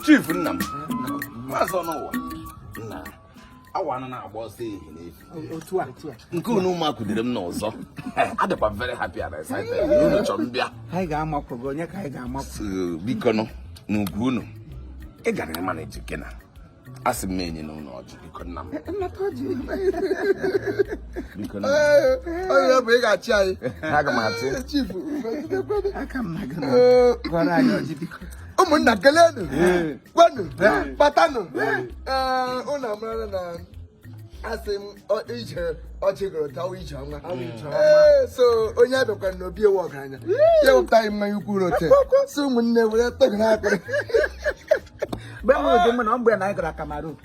Chief Nam. What's on no? Nah. I want to about say Nkunu Maku did them know so. I'm very happy at that. I got my program. I got my Bicono, no Bruno. I got a manager. As a man, you know, not because I'm not told you. Because oh, big at Chai. I got my chief. I come not what I know. Oh, Nakalano. One, Patano. Una Marana. As him or each her or chicken or each other. So, on your can be a walker. Your time, my Ukuro. Soon never happen. Bang on when I got a Kamaru.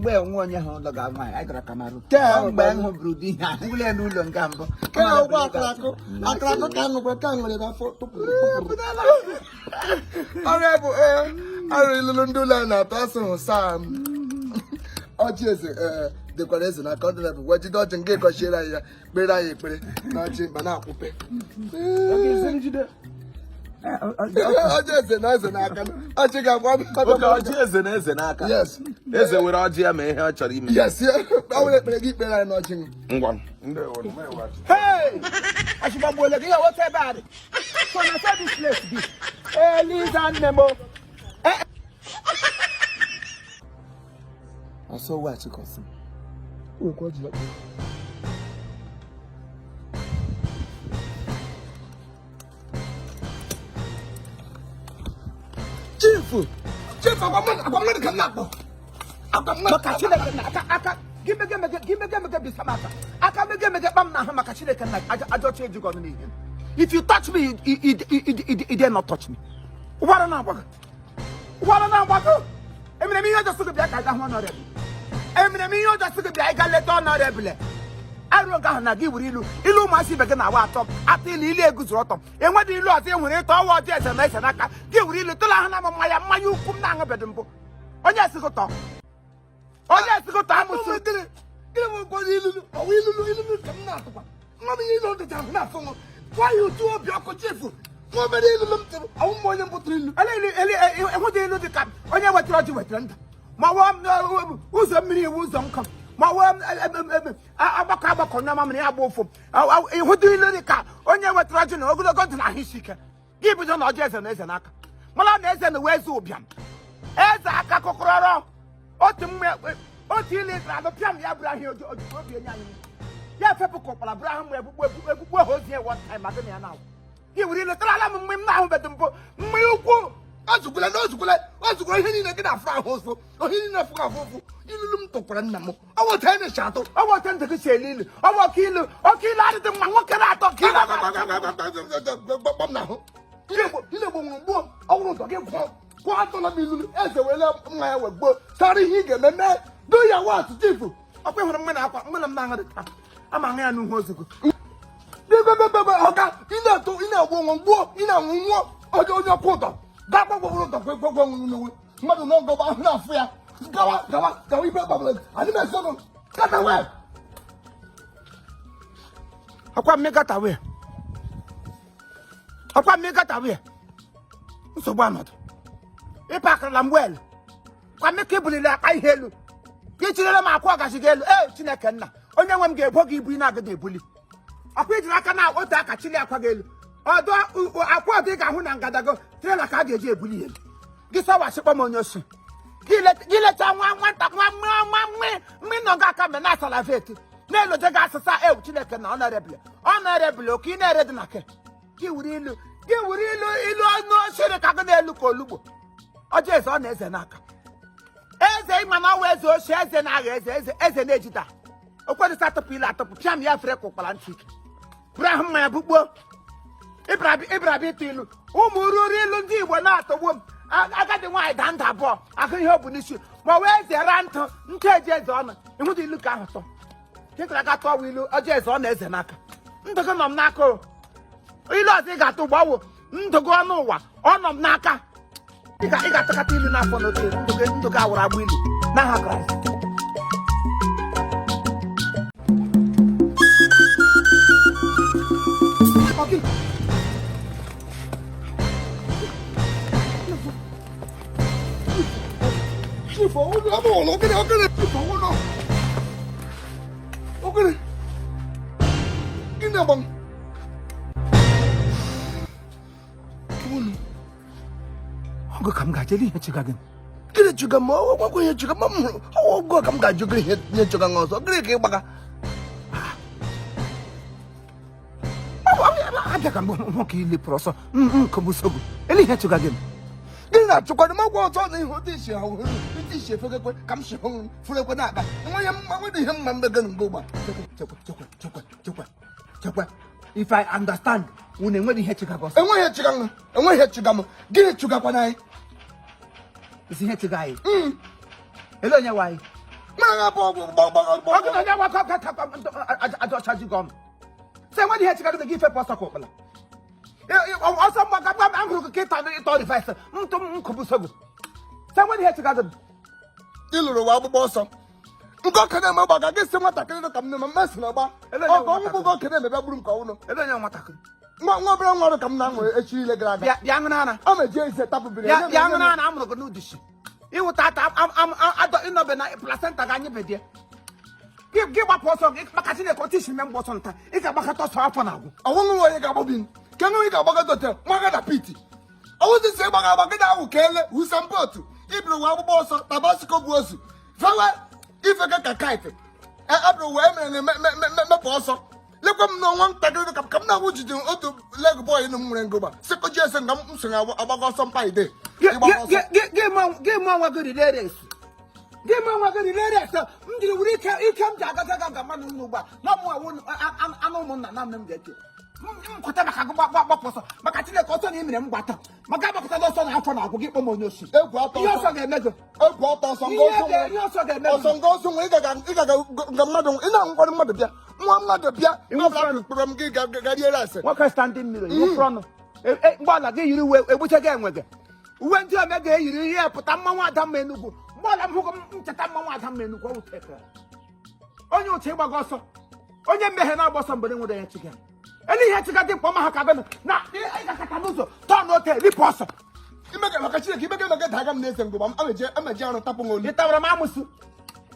Well, 1 year old dog, I got a Kamaru. Tell Bang of Brudi, I will lose on Gambo. Can walk like a I really do learn person Sam. Oh, yes, the collection I can't have what you don't get a share. But I pray, not cheap, but now. Oh, just a nice and I can. I think I want just an as an aka. Yes, there's a without Jim. Yes, yeah. I will keep better notching one. Hey, I should have what's about it. So I said this place be. Hey, Lisa Nemo. I saw what you cost him. Oh, God, you Chief, I'm going to come up. I'm going to give me Samata. I can't make a Makashile. I don't change you. Gonna need him. If you touch me, he dare not touch me. What an hour. What an hour. I mean, I just took a black. I got one already. I mean, I just took a black. I let on already. I don't gonna give you. Ilu massive again. I want top. I tell you, good rotom. And what do you lose when it's all what yes and nice and I can give you little Hana my you come down a bedroom. Oh, yes, to go talk. Oh, yes, to go talk. Mommy, you know the time. Why you do up your chief? Nobody I'm more than putting. I want to know the cap. I never tried to attend. My one who's a million who's uncle. My one, what do you know the car? On your tragic, or go to Nahishika. Give it on our jazz and as an aka. Malan and the West Opium. As a cacocoro. What you live at the Piam Yabra here, Ya Pepco, Abraham, where was here one time, I don't know. He will let them now, but the What's going in a frown hostel, or in a frown, you look to Pranamo. I will tell the shadow, I will tell the Shalil, I will kill you, or kill out of them. What can I talk now? I won't get what on a million as a well my work. Sorry, he get a man. Do you want to do? I pay for a minute, I'm a man who was a good. In a woman, walk in a walk, or do your quarter. That will Mother no go back now fair. Go we public. I didn't say them. Cut away. I can't make it away. I can't make it away. So why not? If I can well. Can make people like I hear you. Get you them a quack as you get. Eh, Chinakana. Only one gave Boggy Brina the bully. I quit like an hour what I can chill up again. Although I quite think I wouldn't get go. Tell a card you bully. This hour ship on your son. Gillet one, me no gaka me nasa la veti. Nelo de gasa sa e uchileke na honorable, okina red nake. Giwurilu, no shere kagane lu ko lubo. Oje is on ezenaka. Eze mana wezo she eze na eze nejita. Okwa start pila to piam ya freko palantik. Braham ma bugbo. Ibrabi tilu. Umururi lu ndi Igbo na atowom. I got the white hand up. I can help with this. My where's the rant? Nkeje on. And what do you look at? Think like I thought we look just on as a naka. Ntogon nako. You lost it got to bow. Ntogo no one. On naka. You got to cut in enough for the to go where I will. Now, Chief, I'm all okay. Chief, okay. In the bang. Ogo kam ga jeli he chiga gin. Gịnị chụga ma ọ gwa ihe chụga ma m ọgụ ka m ga-ajụ gị ihe chụga ọzọ gịnị ka ị gbaga Abịa ka nwoke ilepụrụ ọsọ nkọbusogo ele ihe chụga gị gịnị na-achụkwadị m agwa ọtọ na ihe otu isi ahụ otu isi efegekwe ka m si fụrekwe na-aga enweghị ihe mma mbe gị mgbe ụgba chekwa if I understand unu enweghị ihe chụga gị ọsọ enweghị ihe chụga m gịnị chụgakwana anyị isi ihe chụga anyị ele onye wa anyị mara bụ ọgụ na onye wakọ adọcha ji gị ọnụ sị enweghị ihe chụga gị gị ifepụ ọsọ ka ụkpala ọsọ mgbaga m hụrụ gị ka ịtọ rivais ntụ nkọbusogo sị enweghị ihe chụga gị ị lụrụ wa agbụgbọ ọsọ nke okenye eme gbaga gị si nwatakịrị ka m nne ma mmesị na ọgba ọgụ ọgwụgwụ gị okenye emebe gburu m ka ọnụ ele onye nwatakịrị nwa obere nwa ọrụ ka m na-aṅụ echi ile gara aga bịa ṅụrụ ara ọ meji ise tapụbiri bịa ṅụrụ ara amụrụ gị n'udishi ịwụta ata ịnọbe na placenta gị anyị bedie gị gbapụ ọsọ gị maka Chineke otu isi mee mgbe ọsọ nta ị ga-agbakọta ọsọ afọ na-agwụ ọnwụnwụ onye ga-agbọbi ke nwe ga-agbagọdote nwagada piti ọwụzisi gbaga agbagide ahụ ka ele usampotu ibiri uwe agbụgbọ ọsọ tabasiko bụ ozu fewe ifeke ka kite ebiri uwe emere mepụ ọsọ lekwa m n'ọnwa ntakịrị ka m na-ahụ jiji otu leg boy m nwere ngụgba sikoji ese nga m so agbaga ọsọ mpa ide gị mụ onwe gị rileres m jiri were ike m ji agaga ga mmadụ n'ugba na ọmụ anụ ụmụnna na nne m ga-eke mkwụta maka gị gbapụ ọsọ maka Chineke ọsọ na imere m gbata maka agbapụta ọsọ na afọ na-agwụ gị kpọ m onye osi ihe ọsọ ga-eme gị egwu ọtọ ọsọ nga ọsọ nwe ịgaga nga mmadụ ị na-ahụkwara mmadụ bịa nwa mmadụ bịa kpọrọ m gị gariere ase nwoke standing mirror iwụfụrụ ọnụ mgbeọla gị yiri uwe egbuche gị enwe gị uwe ndị ome ga-eyiri ihe pụta mmanwụ Adamma Enugwu mgbeọla m hụgo ncheta mmanwụ Adamma Enugwu onye otu ịgbaga ọsọ onye mmehie na-agba ọsọ mgbe nwere ya chiga ele ihe chiga dị mkpọ ma ha ka bịa na ịgakọta n'ụzọ tọọ ote ripụ ọsọ imega maka Chineke imega daga m na-eze ngụgba m ameji arụ tapụ m olu ị tawara m amụsụ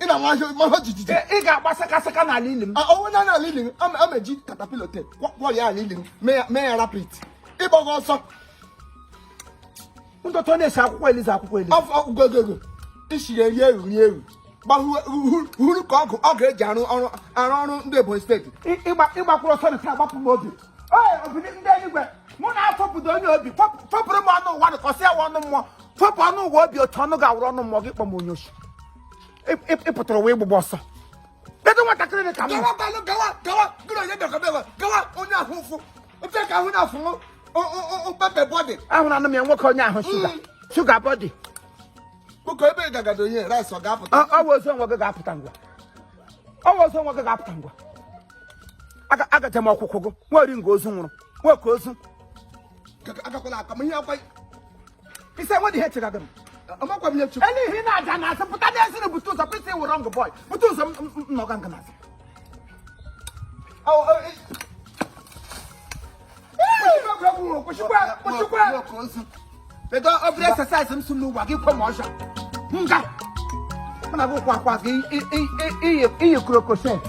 ị na-anwa ahịa jijiji ị ga-agba sakasaka n'ala ili m onwe na n'ala ili m ameji katapilote kwọrọ ya ala ili m mee ya rapid ịgbaga ọsọ ndọtọ na-esi akwụkwọ eliza afọ gogogo isi eri eru gbahuru ka ọ ga-eji arụ ọrụ ndị Ebonyi steeti ịgbakwuru ọsọ na agbapụ m obi obi ndị eluigwe mụ na-afọpụdo onye obi fọpụrụ m ọnụ ụwa dịkọsị ya ọnụ mmụọ fọpụ ọnụ ụwa obi otu ọnụ ga-awụrụ ọnụ mmụọ gị kpọ m onye ochi ịpụtara ụwa ịgbụgba ọsọ kedu nwatakịrị dị ka m gawa onye ahụ ụfụ ofe ka ahụ na-afụ pepe bọdị ahụrụ anụ m ya nwoke onye ahụ shuga bọdị ụkọ ebe gagado ihe rice ọ ga-apụta ọwụ ozu onwe gị ga-apụta ngwa agaje m ọkwụkwụ gị nweri nga ozu nwụrụ nwoke ozu agakwala aka m ihe akwa ise nwedị ihe chịga gị m amakwa m ihe chukwu ele ihe na-aja na asị pụta n'eziri bute ụzọ pịsị wụrụ ngụ bọị bute ụzọ nnọga nga na-asị Bedo obere exercise m sụ n'ụwa gị kwe m ọsha nga mana bụ kwa gị iyi krokoshet